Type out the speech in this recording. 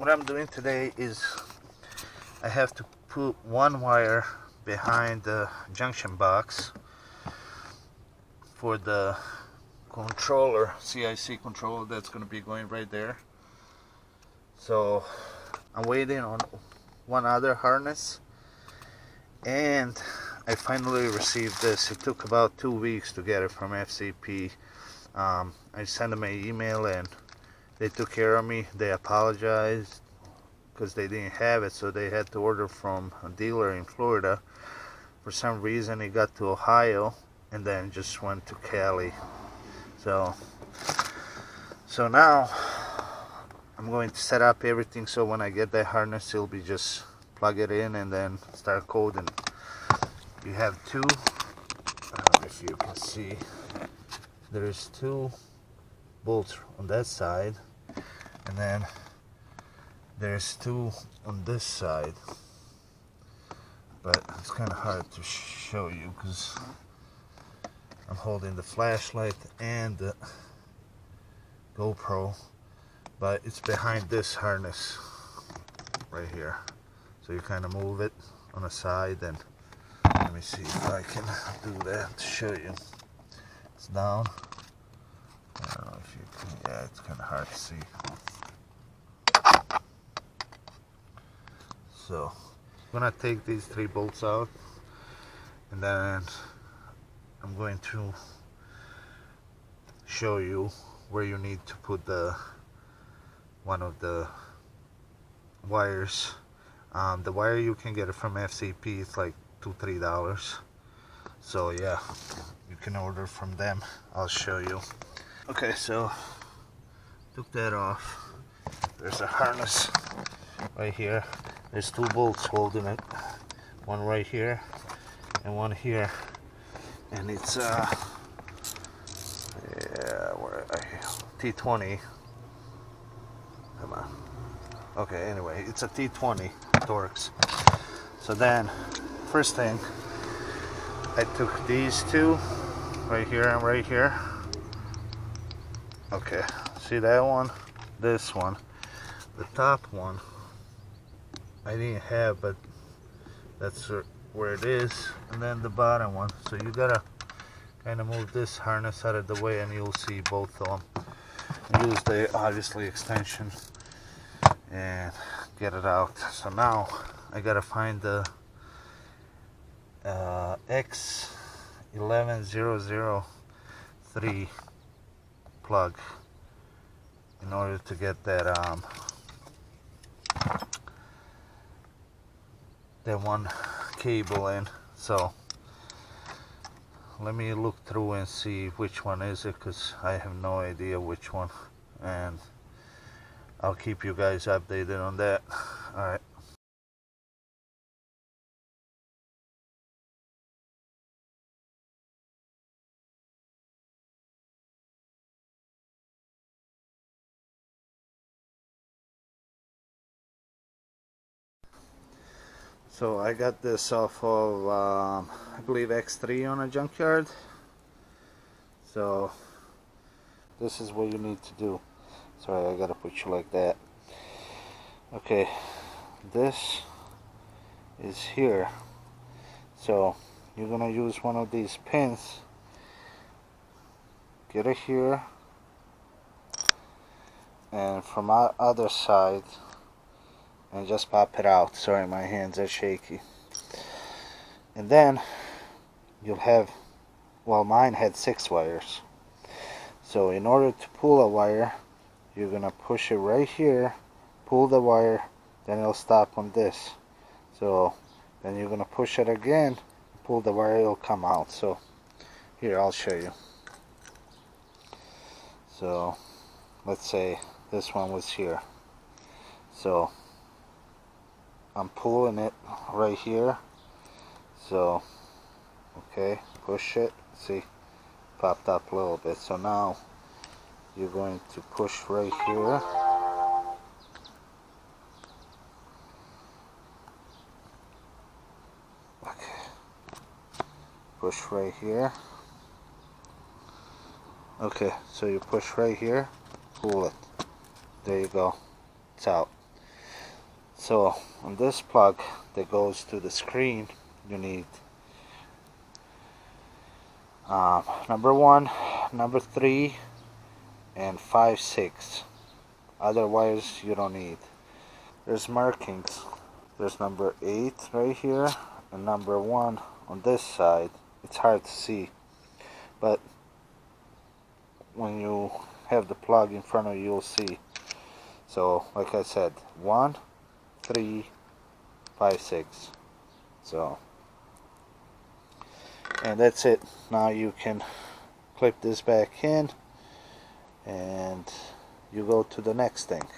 what I'm doing today is I have to put one wire behind the junction box for the controller, CIC controller that's going to be going right there. So I'm waiting on one other harness, and I finally received this. It took about 2 weeks to get it from FCP. I sent them an email and they took care of me. They apologized because they didn't have it, so they had to order from a dealer in Florida. For some reason it got to Ohio and then just went to Cali. So now I'm going to set up everything so when I get that harness, it'll be just plug it in and then start coding. You have two, I don't know if you can see, there's two bolts on that side, and then there's two on this side, but it's kind of hard to show you because I'm holding the flashlight and the GoPro, but it's behind this harness right here, so you kind of move it on the side. And let me see if I can do that to show you. It's down. I don't know if you can, yeah, it's kind of hard to see. So I'm gonna take these 3 bolts out, and then I'm going to show you where you need to put one of the wires. The wire you can get it from FCP. It's like $2-3. So yeah, you can order from them. I'll show you. Okay, so took that off. There's a harness right here. There's 2 bolts holding it, one right here and one here, and it's yeah, where T20. Come on. Okay, anyway, it's a T20 Torx. So then, first thing, I took these 2 right here and right here. Okay, see that one, this one, the top one I didn't have, but that's where it is, and then the bottom one. So you gotta kind of move this harness out of the way and you'll see both of them. Use the obviously extension and get it out. So now I gotta find the X11003 plug in order to get that one cable in. So let me look through and see which one is it, because I have no idea which one, and I'll keep you guys updated on that. Alright. So I got this off of I believe X3 on a junkyard. So this is what you need to do. Sorry, I gotta put you like that. Okay, this is here. So you're gonna use one of these pins. Get it here, and from our other side, and just pop it out. Sorry, my hands are shaky. And then you'll have, well, mine had 6 wires. So in order to pull a wire, you're gonna push it right here, pull the wire, then it'll stop on this. So then you're gonna push it again, pull the wire, it'll come out. So here, I'll show you. So let's say this one was here. So I'm pulling it right here. So okay, push it, see, popped up a little bit. So now you're going to push right here, okay, push right here. Okay, so you push right here, pull it, there you go, it's out. So on this plug that goes to the screen, you need number 1, number 3, and 5, 6. Other wires you don't need. There's markings. There's number 8 right here and number 1 on this side. It's hard to see, but when you have the plug in front of you, you'll see. So like I said, 1, 3, 5, 6. So, and that's it. Now you can clip this back in and you go to the next thing.